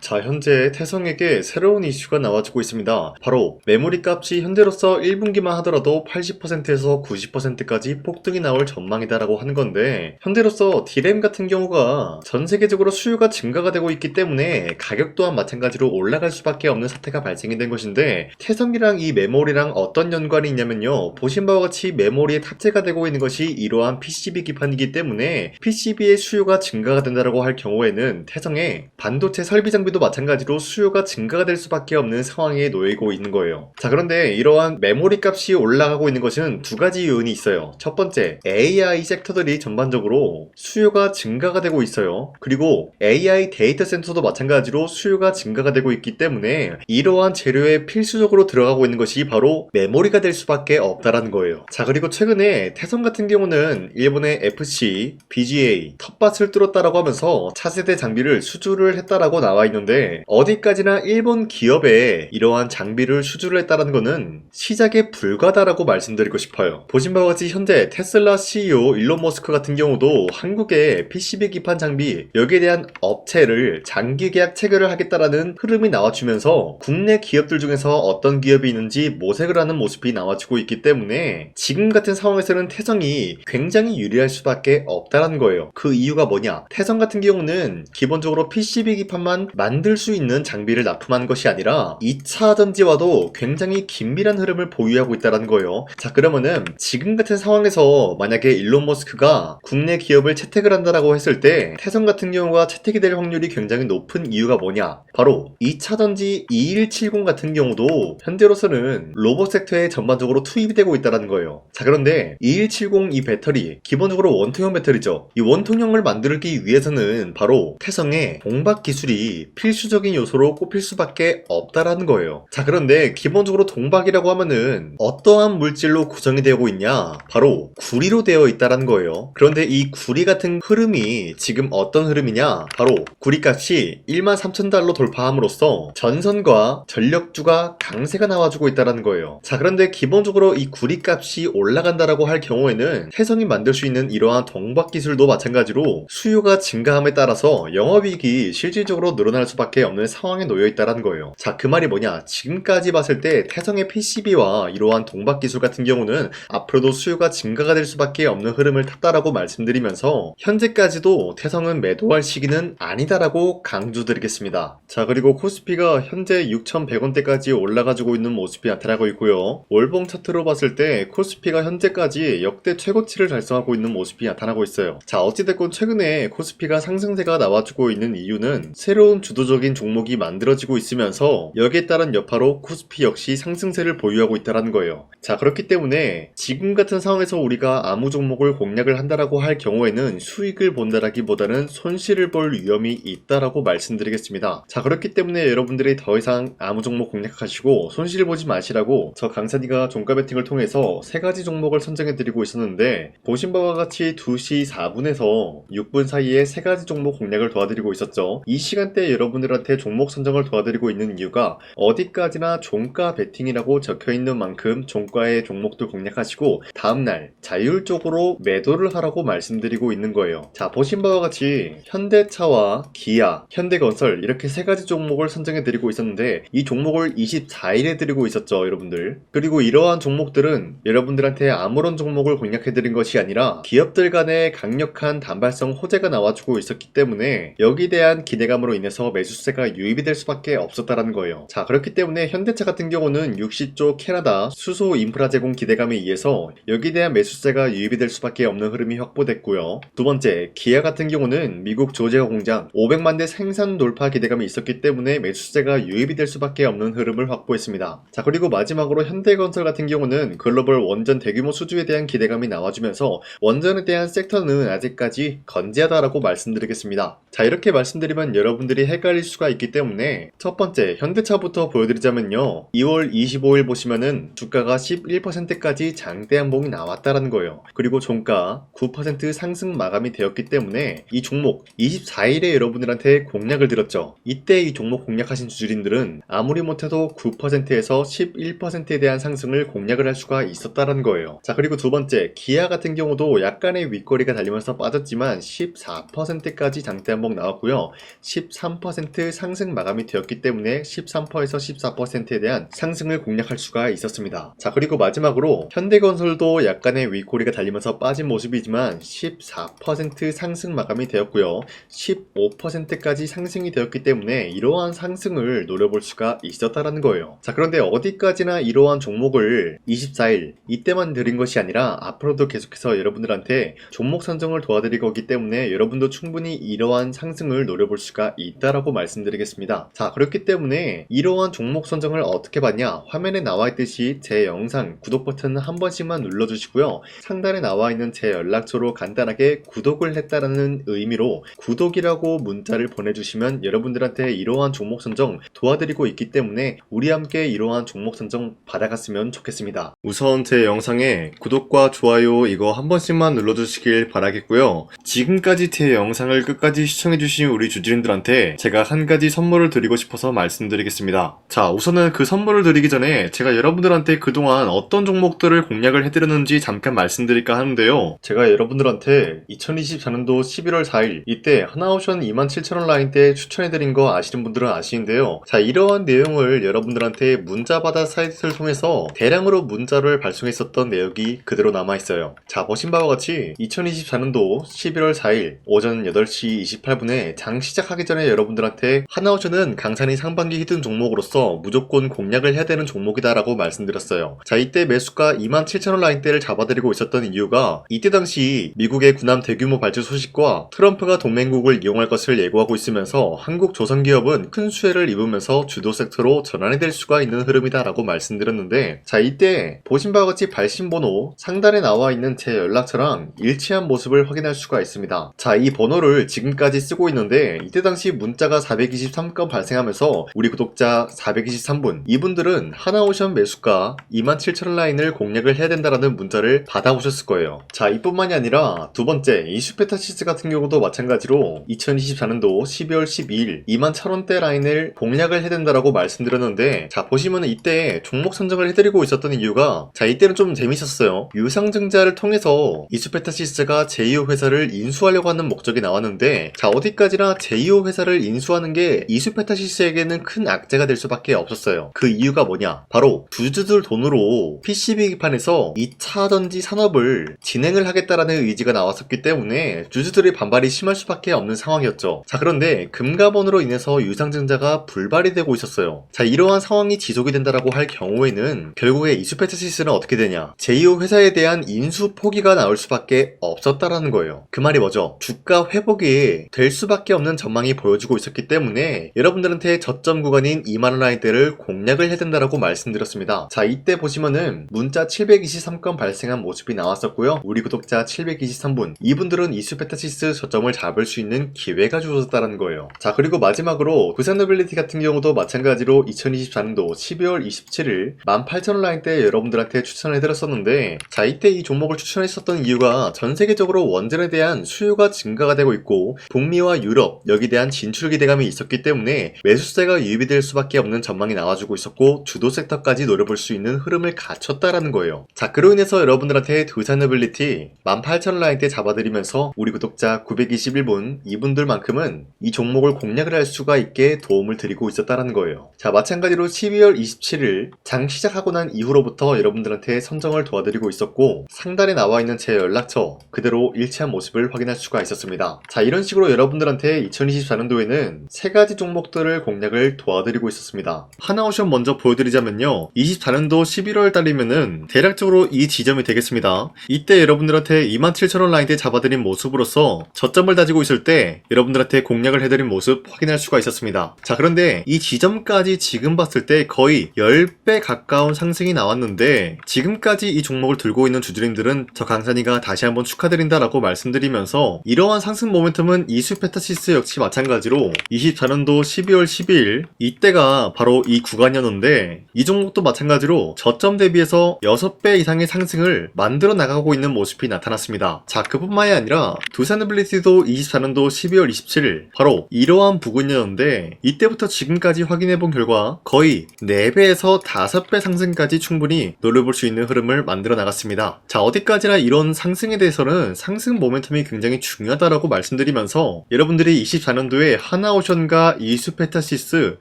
자, 현재 태성에게 새로운 이슈가 나와주고 있습니다. 바로 메모리 값이 현재로서 1분기만 하더라도 80%에서 90%까지 폭등이 나올 전망이다라고 하는 건데, 현재로서 D램 같은 경우가 전 세계적으로 수요가 증가가 되고 있기 때문에 가격 또한 마찬가지로 올라갈 수밖에 없는 사태가 발생이 된 것인데, 태성이랑 이 메모리랑 어떤 연관이 있냐면요, 보신 바와 같이 메모리에 탑재가 되고 있는 것이 이러한 PCB 기판이기 때문에 PCB의 수요가 증가가 된다고 할 경우에는 태성의 반도체 설비 장비도 마찬가지로 수요가 증가가 될 수밖에 없는 상황에 놓이고 있는 거예요. 자, 그런데 이러한 메모리 값이 올라가고 있는 것은 두 가지 요인이 있어요. 첫 번째, AI 섹터들이 전반적으로 수요가 증가가 되고 있어요. 그리고 AI 데이터 센터도 마찬가지로 수요가 증가가 되고 있기 때문에 이러한 재료에 필수적으로 들어가고 있는 것이 바로 메모리가 될 수밖에 없다라는 거예요. 자, 그리고 최근에 태성 같은 경우는 일본의 FC, BGA, 텃밭을 뚫었다라고 하면서 차세대 장비를 수주를 했다라고 나와 있는데, 어디까지나 일본 기업에 이러한 장비를 수주를 했다는 것은 시작에 불과하다라고 말씀드리고 싶어요. 보신 바와 같이 현재 테슬라 CEO 일론 머스크 같은 경우도 한국의 PCB 기판 장비 여기에 대한 업체를 장기 계약 체결을 하겠다라는 흐름이 나와주면서 국내 기업들 중에서 어떤 기업이 있는지 모색을 하는 모습이 나와주고 있기 때문에 지금 같은 상황에서는 태성이 굉장히 유리할 수밖에 없다라는 거예요. 그 이유가 뭐냐? 태성 같은 경우는 기본적으로 PCB 기판만 만들 수 있는 장비를 납품하는 것이 아니라 2차 전지와도 굉장히 긴밀한 흐름을 보유하고 있다는 거예요. 자, 그러면은 지금 같은 상황에서 만약에 일론 머스크가 국내 기업을 채택을 한다라고 했을 때 태성 같은 경우가 채택이 될 확률이 굉장히 높은 이유가 뭐냐? 바로 2차 전지 2170 같은 경우도 현재로서는 로봇 섹터에 전반적으로 투입이 되고 있다는 거예요. 자, 그런데 2170 이 배터리 기본적으로 원통형 배터리죠. 이 원통형을 만들기 위해서는 바로 태성의 동박 기술이 필수적인 요소로 꼽힐 수밖에 없다라는 거예요. 자, 그런데 기본적으로 동박이라고 하면은 어떠한 물질로 구성이 되고 있냐? 바로 구리로 되어 있다라는 거예요. 그런데 이 구리 같은 흐름이 지금 어떤 흐름이냐? 바로 구리값이 13,000달러 돌파함으로써 전선과 전력주가 강세가 나와주고 있다라는 거예요. 자, 그런데 기본적으로 이 구리값이 올라간다라고 할 경우에는 태성이 만들 수 있는 이러한 동박 기술도 마찬가지로 수요가 증가함에 따라서 영업이익이 실질적으로 늘어날 수밖에 없는 상황에 놓여 있다는 거예요. 자, 그 말이 뭐냐? 지금까지 봤을 때 태성의 PCB와 이러한 동박 기술 같은 경우는 앞으로도 수요가 증가가 될 수밖에 없는 흐름을 탔다라고 말씀드리면서 현재까지도 태성은 매도할 시기는 아니다라고 강조드리겠습니다. 자, 그리고 코스피가 현재 6,100원대까지 올라가지고 있는 모습이 나타나고 있고요. 월봉 차트로 봤을 때 코스피가 현재까지 역대 최고치를 달성하고 있는 모습이 나타나고 있어요. 자, 어찌됐건 최근에 코스피가 상승세가 나와주고 있는 이유는 새로운 주도적인 종목이 만들어지고 있으면서 여기에 따른 여파로 코스피 역시 상승세를 보유하고 있다는 거예요. 자, 그렇기 때문에 지금 같은 상황에서 우리가 아무 종목을 공략을 한다라고 할 경우에는 수익을 본다라기보다는 손실을 볼 위험이 있다라고 말씀드리겠습니다. 자, 그렇기 때문에 여러분들이 더 이상 아무 종목 공략하시고 손실을 보지 마시라고 저 강산이가 종가 베팅을 통해서 3가지 종목을 선정해드리고 있었는데, 보신 바와 같이 2시 4분에서 6분 사이에 3가지 종목 공략을 도와드리고 있었죠. 이 시간대에 여러분들한테 종목 선정을 도와드리고 있는 이유가 어디까지나 종가 베팅이라고 적혀있는 만큼 종가의 종목들 공략하시고 다음날 자율적으로 매도를 하라고 말씀드리고 있는 거예요. 자, 보신 바와 같이 현대차와 기아, 현대건설 이렇게 3가지 종목을 선정해드리고 있었는데 이 종목을 24일에 드리고 있었죠, 여러분들. 그리고 이러한 종목들은 여러분들한테 아무런 종목을 공략해드린 것이 아니라 기업들 간의 강력한 단발성 호재가 나와주고 있었기 때문에 여기에 대한 기대감으로 인해서 매수세가 유입이 될 수밖에 없었다는 거예요. 자, 그렇기 때문에 현대차 같은 경우는 60조 캐나다 수소 인프라 제공 기대감에 의해서 여기에 대한 매수세가 유입이 될 수밖에 없는 흐름이 확보됐고요. 두 번째, 기아 같은 경우는 미국 조지아 공장 500만 대 생산 돌파 기대감이 있었기 때문에 매수세가 유입이 될 수밖에 없는 흐름을 확보했습니다. 자, 그리고 마지막으로 현대건설 같은 경우는 글로벌 원전 대규모 수주에 대한 기대감이 나와주면서 원전에 대한 섹터는 아직까지 건재하다라고 말씀드리겠습니다. 자, 이렇게 말씀드리면 여러분들이 헷갈릴 수가 있기 때문에 첫 번째 현대차부터 보여드리자면요, 2월 25일 보시면은 주가가 11%까지 장대 한봉이 나왔다라는 거예요. 그리고 종가 9% 상승 마감이 되었기 때문에 이 종목 24일에 여러분들한테 공략을 드렸죠. 이때 이 종목 공략하신 주주님들은 아무리 못해도 9%에서 11%에 대한 상승을 공략을 할 수가 있었다는 거예요. 자, 그리고 두 번째, 기아 같은 경우도 약간의 윗거리가 달리면서 빠졌지만 14%까지 장대 한봉 나왔고요. 13% 13% 상승 마감이 되었기 때문에 13%에서 14%에 대한 상승을 공략할 수가 있었습니다. 자, 그리고 마지막으로 현대건설도 약간의 윗꼬리가 달리면서 빠진 모습이지만 14% 상승 마감이 되었고요. 15%까지 상승이 되었기 때문에 이러한 상승을 노려볼 수가 있었다라는 거예요. 자, 그런데 어디까지나 이러한 종목을 24일 이때만 드린 것이 아니라 앞으로도 계속해서 여러분들한테 종목 선정을 도와드릴 거기 때문에 여러분도 충분히 이러한 상승을 노려볼 수가 있다라고 말씀드리겠습니다. 자, 그렇기 때문에 이러한 종목 선정을 어떻게 받냐, 화면에 나와 있듯이 제 영상 구독 버튼 한 번씩만 눌러주시고요. 상단에 나와 있는 제 연락처로 간단하게 구독을 했다라는 의미로 구독이라고 문자를 보내주시면 여러분들한테 이러한 종목 선정 도와드리고 있기 때문에 우리 함께 이러한 종목 선정 받아갔으면 좋겠습니다. 우선 제 영상에 구독과 좋아요 이거 한 번씩만 눌러주시길 바라겠고요. 지금까지 제 영상을 끝까지 시청해주신 우리 주주님들한테 제가 한 가지 선물을 드리고 싶어서 말씀드리겠습니다. 자, 우선은 그 선물을 드리기 전에 제가 여러분들한테 그동안 어떤 종목들을 공략을 해드렸는지 잠깐 말씀드릴까 하는데요. 제가 여러분들한테 2024년도 11월 4일 이때 하나오션 27,000원 라인 때 추천해드린 거 아시는 분들은 아시는데요. 자, 이러한 내용을 여러분들한테 문자받아 사이트를 통해서 대량으로 문자를 발송했었던 내역이 그대로 남아있어요. 자, 보신 바와 같이 2024년도 11월 4일 오전 8시 28분에 장 시작하기 전에 여러분들한테 하나오션은 강산이 상반기 히든 종목으로서 무조건 공략을 해야 되는 종목이다 라고 말씀드렸어요. 자, 이때 매수가 27,000원 라인대를 잡아드리고 있었던 이유가 이때 당시 미국의 군함 대규모 발주 소식과 트럼프가 동맹국을 이용할 것을 예고하고 있으면서 한국 조선기업은 큰 수혜를 입으면서 주도 섹터로 전환이 될 수가 있는 흐름이다 라고 말씀드렸는데, 자, 이때 보신 바와 같이 발신번호 상단에 나와 있는 제 연락처랑 일치한 모습을 확인할 수가 있습니다. 자, 이 번호를 지금까지 쓰고 있는데 이때 당시 문자가 423건 발생하면서 우리 구독자 423분 이분들은 하나오션 매수가 27,000원 라인을 공략을 해야 된다라는 문자를 받아오셨을 거예요. 자, 이뿐만이 아니라 두 번째 이슈페타시스 같은 경우도 마찬가지로 2024년도 12월 12일 21,000원대 라인을 공략을 해야 된다라고 말씀드렸는데, 자, 보시면은 이때 종목 선정을 해드리고 있었던 이유가, 자, 이때는 좀 재밌었어요. 유상증자를 통해서 이슈페타시스가 제2호 회사를 인수하려고 하는 목적이 나왔는데, 자, 어디까지나 제2호 회사를 인수하는 게 이슈페타시스에게는 큰 악재가 될 수밖에 없었어요. 그 이유가 뭐냐? 바로 주주들 돈으로 PCB 기판에서 2차 전지 산업을 진행을 하겠다라는 의지가 나왔었기 때문에 주주들의 반발이 심할 수밖에 없는 상황이었죠. 자, 그런데 금가번으로 인해서 유상증자가 불발이 되고 있었어요. 자, 이러한 상황이 지속이 된다라고 할 경우에는 결국에 이슈페타시스는 어떻게 되냐? 제2호 회사에 대한 인수 포기가 나올 수밖에 없었다라는 거예요. 그 말이 뭐죠? 주가 회복이 될 수밖에 없는 전망이 보여지고 있었기 때문에 여러분들한테 저점 구간인 2만원 라인대를 공략을 해야 된다라고 말씀드렸습니다. 자, 이때 보시면은 문자 723건 발생한 모습이 나왔었고요. 우리 구독자 723분 이분들은 이슈페타시스 저점을 잡을 수 있는 기회가 주어졌다는 거예요. 자, 그리고 마지막으로 부산노빌리티 같은 경우도 마찬가지로 2024년도 12월 27일 18,000원 라인대 여러분들한테 추천을 해드렸었는데, 자, 이때 이 종목을 추천했었던 이유가 전 세계적으로 원전에 대한 수요가 증가가 되고 있고 북미와 유럽 여기에 대한 진출 기대감이 있었기 때문에 매수세가 유입이 될 수밖에 없는 전망이 나와주고 있었고 주도 섹터까지 노려볼 수 있는 흐름을 갖췄다라는 거예요. 자, 그로 인해서 여러분들한테 두산노빌리티 18,000원 라인대 잡아드리면서 우리 구독자 921분 이분들만큼은 이 종목을 공략을 할 수가 있게 도움을 드리고 있었다라는 거예요. 자, 마찬가지로 12월 27일 장 시작하고 난 이후로부터 여러분들한테 선정을 도와드리고 있었고 상단에 나와 있는 제 연락처 그대로 일치한 모습을 확인할 수가 있었습니다. 자, 이런 식으로 여러분들한테 2024년도에는 세 가지 종목들을 공략을 도와드리고 있었습니다. 하나오션 먼저 보여드리자면요, 24년도 11월 달이면은 대략적으로 이 지점이 되겠습니다. 이때 여러분들한테 27,000원 라인대 잡아드린 모습으로서 저점을 다지고 있을 때 여러분들한테 공략을 해드린 모습 확인할 수가 있었습니다. 자, 그런데 이 지점까지 지금 봤을 때 거의 10배 가까운 상승이 나왔는데 지금까지 이 종목을 들고 있는 주주님들은 저 강산이가 다시 한번 축하드린다라고 말씀드리면서 이러한 상승 모멘텀은 이슈페타시스 역시 마찬가지로 24년도 12월 12일 이때가 바로 이 구간이었는데 이 종목도 마찬가지로 저점 대비해서 6배 이상의 상승을 만들어 나가고 있는 모습이 나타났습니다. 자, 그뿐만이 아니라 두산노빌리티도 24년도 12월 27일 바로 이러한 부근이었는데 이때부터 지금까지 확인해본 결과 거의 4배에서 5배 상승까지 충분히 노려볼 수 있는 흐름을 만들어 나갔습니다. 자, 어디까지나 이런 상승에 대해서는 상승 모멘텀이 굉장히 중요하다라고 말씀드리면서 여러분들이 24년도에 하나 하나오션과 이수페타시스,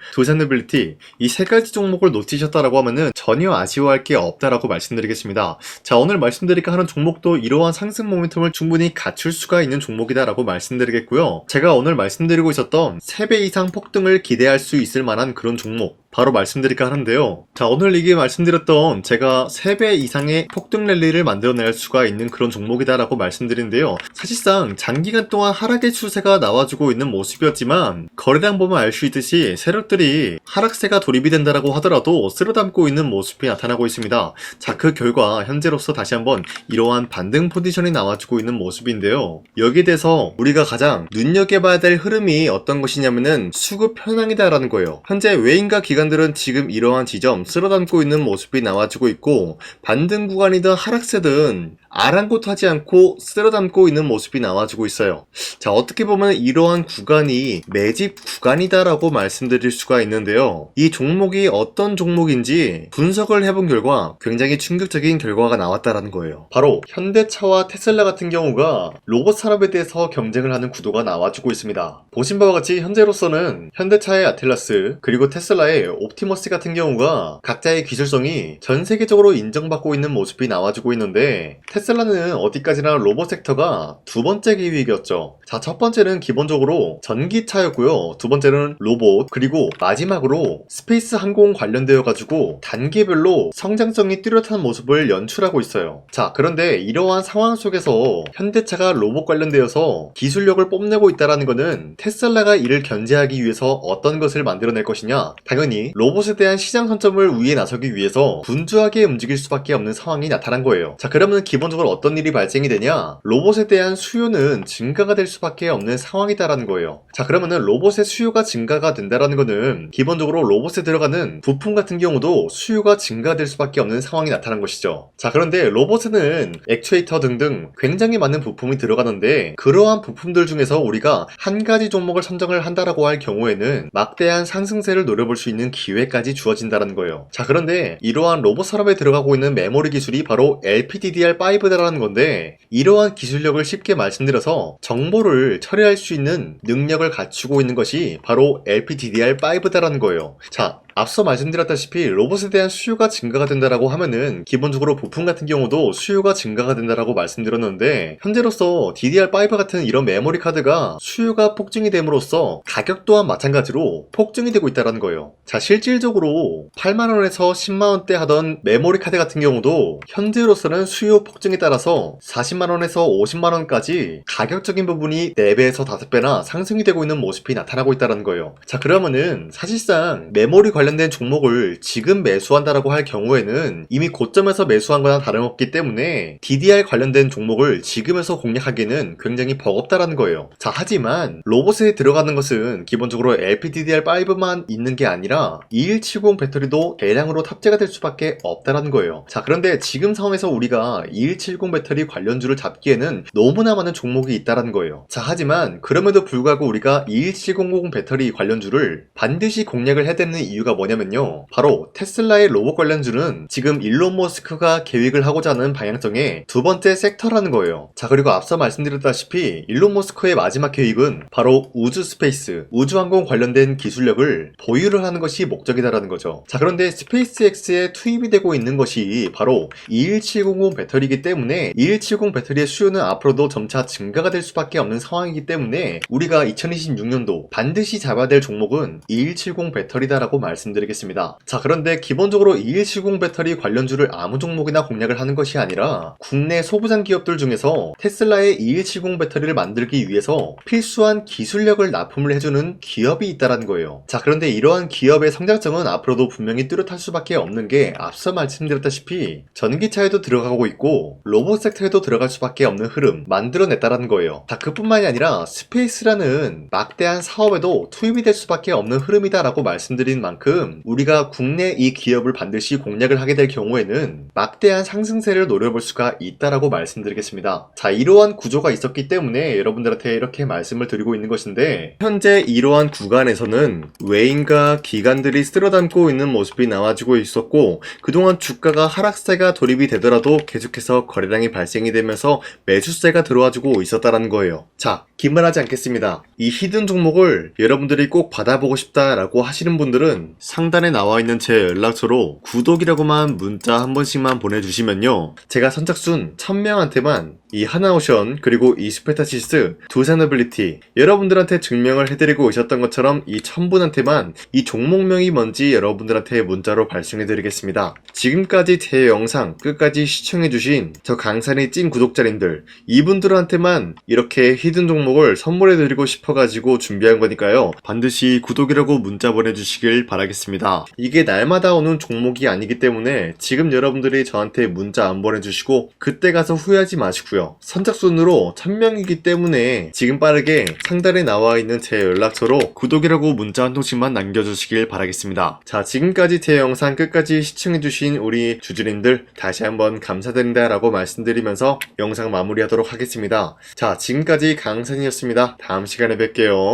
도샤너빌리티 이 세 가지 종목을 놓치셨다라고 하면은 전혀 아쉬워할 게 없다라고 말씀드리겠습니다. 자, 오늘 말씀드릴까 하는 종목도 이러한 상승 모멘텀을 충분히 갖출 수가 있는 종목이다라고 말씀드리겠고요. 제가 오늘 말씀드리고 있었던 3배 이상 폭등을 기대할 수 있을 만한 그런 종목 바로 말씀드릴까 하는데요. 자, 오늘 이게 말씀드렸던 제가 3배 이상의 폭등 랠리를 만들어낼 수가 있는 그런 종목이다라고 말씀드리는데요. 사실상 장기간 동안 하락의 추세가 나와주고 있는 모습이었지만 거래량 보면 알 수 있듯이 세력들이 하락세가 돌입이 된다라고 하더라도 쓸어담고 있는 모습이 나타나고 있습니다. 자, 그 결과 현재로서 다시 한번 이러한 반등 포지션이 나와주고 있는 모습인데요. 여기에 대해서 우리가 가장 눈여겨봐야 될 흐름이 어떤 것이냐면은 수급 현황이다라는 거예요. 현재 외인과 기관들은 지금 이러한 지점 쓸어담고 있는 모습이 나와주고 있고, 반등 구간이든 하락세든 아랑곳하지 않고 쓸어담고 있는 모습이 나와주고 있어요. 자, 어떻게 보면 이러한 구간이 매집 구간이다라고 말씀드릴 수가 있는데요. 이 종목이 어떤 종목인지 분석을 해본 결과 굉장히 충격적인 결과가 나왔다라는 거예요. 바로 현대차와 테슬라 같은 경우가 로봇 산업에 대해서 경쟁을 하는 구도가 나와주고 있습니다. 보신 바와 같이 현재로서는 현대차의 아틀라스 그리고 테슬라의 옵티머스 같은 경우가 각자의 기술성이 전 세계적으로 인정받고 있는 모습이 나와주고 있는데, 테슬라는 어디까지나 로봇 섹터가 두 번째 기획이었죠. 자, 첫 번째는 기본적으로 전기차였고요. 두 번째는 로봇, 그리고 마지막으로 스페이스 항공 관련되어 가지고 단계별로 성장성이 뚜렷한 모습을 연출하고 있어요. 자, 그런데 이러한 상황 속에서 현대차가 로봇 관련되어서 기술력을 뽐내고 있다는 것은 테슬라가 이를 견제하기 위해서 어떤 것을 만들어낼 것이냐, 당연히 로봇에 대한 시장 선점을 위해 나서기 위해서 분주하게 움직일 수밖에 없는 상황이 나타난 거예요. 자, 그러면 기본적으로 어떤 일이 발생이 되냐, 로봇에 대한 수요는 증가가 될 수밖에 없는 상황이다라는 거예요. 자, 그러면은 로봇의 수요가 증가가 된다라는 거는 기본적으로 로봇에 들어가는 부품 같은 경우도 수요가 증가될 수밖에 없는 상황이 나타난 것이죠. 자, 그런데 로봇에는 액추에이터 등등 굉장히 많은 부품이 들어가는데, 그러한 부품들 중에서 우리가 한 가지 종목을 선정을 한다라고 할 경우에는 막대한 상승세를 노려볼 수 있는 기회까지 주어진다는 거예요. 자, 그런데 이러한 로봇 산업에 들어가고 있는 메모리 기술이 바로 LPDDR5다라는 건데, 이러한 기술력을 쉽게 말씀드려서 정보를 처리할 수 있는 능력을 갖추고 있는 것이 바로 LPDDR5다라는 거예요. 자, 앞서 말씀드렸다시피 로봇에 대한 수요가 증가가 된다라고 하면은 기본적으로 부품 같은 경우도 수요가 증가가 된다라고 말씀드렸는데, 현재로서 DDR5 같은 이런 메모리 카드가 수요가 폭증이 됨으로써 가격 또한 마찬가지로 폭증이 되고 있다는 거예요. 자, 실질적으로 8만원에서 10만원대 하던 메모리 카드 같은 경우도 현재로서는 수요 폭증에 따라서 40만원에서 50만원까지 가격적인 부분이 4배에서 5배나 상승이 되고 있는 모습이 나타나고 있다는 거예요. 자, 그러면은 사실상 메모리 관련된 종목을 지금 매수한다라고 할 경우에는 이미 고점에서 매수한 거나 다름없기 때문에 DDR 관련된 종목을 지금에서 공략하기에는 굉장히 버겁다라는 거예요. 자, 하지만 로봇에 들어가는 것은 기본적으로 LPDDR5만 있는 게 아니라 2170 배터리도 대량으로 탑재가 될 수밖에 없다라는 거예요. 자, 그런데 지금 상황에서 우리가 2170 배터리 관련주를 잡기에는 너무나 많은 종목이 있다라는 거예요. 자, 하지만 그럼에도 불구하고 우리가 21700 배터리 관련주를 반드시 공략을 해야 되는 이유가 뭐냐면요, 바로 테슬라의 로봇 관련주는 지금 일론 머스크가 계획을 하고자 하는 방향성의 두 번째 섹터라는 거예요. 자, 그리고 앞서 말씀드렸다시피 일론 머스크의 마지막 계획은 바로 우주 스페이스, 우주항공 관련된 기술력을 보유를 하는 것이 목적이다라는 거죠. 자, 그런데 스페이스X에 투입이 되고 있는 것이 바로 21700 배터리이기 때문에 2170 배터리의 수요는 앞으로도 점차 증가가 될 수밖에 없는 상황이기 때문에 우리가 2026년도 반드시 잡아야 될 종목은 2170 배터리다라고 말씀드리겠습니다. 자, 그런데 기본적으로 2170 배터리 관련주를 아무 종목이나 공략을 하는 것이 아니라 국내 소부장 기업들 중에서 테슬라의 2170 배터리를 만들기 위해서 필수한 기술력을 납품을 해주는 기업이 있다는 거예요. 자, 그런데 이러한 기업의 성장성은 앞으로도 분명히 뚜렷할 수밖에 없는 게 앞서 말씀드렸다시피 전기차에도 들어가고 있고 로봇 섹터에도 들어갈 수밖에 없는 흐름 만들어냈다는 거예요. 자, 그뿐만이 아니라 스페이스라는 막대한 사업에도 투입이 될 수밖에 없는 흐름이다라고 말씀드린 만큼 지금 우리가 국내 이 기업을 반드시 공략을 하게 될 경우에는 막대한 상승세를 노려볼 수가 있다라고 말씀드리겠습니다. 자, 이러한 구조가 있었기 때문에 여러분들한테 이렇게 말씀을 드리고 있는 것인데, 현재 이러한 구간에서는 외인과 기관들이 쓸어담고 있는 모습이 나와주고 있었고, 그동안 주가가 하락세가 돌입이 되더라도 계속해서 거래량이 발생이 되면서 매수세가 들어와주고 있었다라는 거예요. 자, 긴말하지 않겠습니다. 이 히든 종목을 여러분들이 꼭 받아보고 싶다라고 하시는 분들은 상단에 나와 있는 제 연락처로 구독이라고만 문자 한 번씩만 보내주시면요, 제가 선착순 1000명한테만 이 하나오션 그리고 이 스페타시스 두 사너빌리티 여러분들한테 증명을 해드리고 있었던 것처럼 이 1000분한테만 이 종목명이 뭔지 여러분들한테 문자로 발송해드리겠습니다. 지금까지 제 영상 끝까지 시청해주신 저 강산의 찐 구독자님들, 이분들한테만 이렇게 히든 종목을 선물해드리고 싶어가지고 준비한 거니까요, 반드시 구독이라고 문자 보내주시길 바라겠습니다. 이게 날마다 오는 종목이 아니기 때문에 지금 여러분들이 저한테 문자 안 보내주시고 그때 가서 후회하지 마시고요. 선착순으로 1000명이기 때문에 지금 빠르게 상단에 나와 있는 제 연락처로 구독이라고 문자 한 통씩만 남겨주시길 바라겠습니다. 자, 지금까지 제 영상 끝까지 시청해주신 우리 주주님들 다시 한번 감사드린다 라고 말씀드리면서 영상 마무리하도록 하겠습니다. 자, 지금까지 강산이었습니다. 다음 시간에 뵐게요.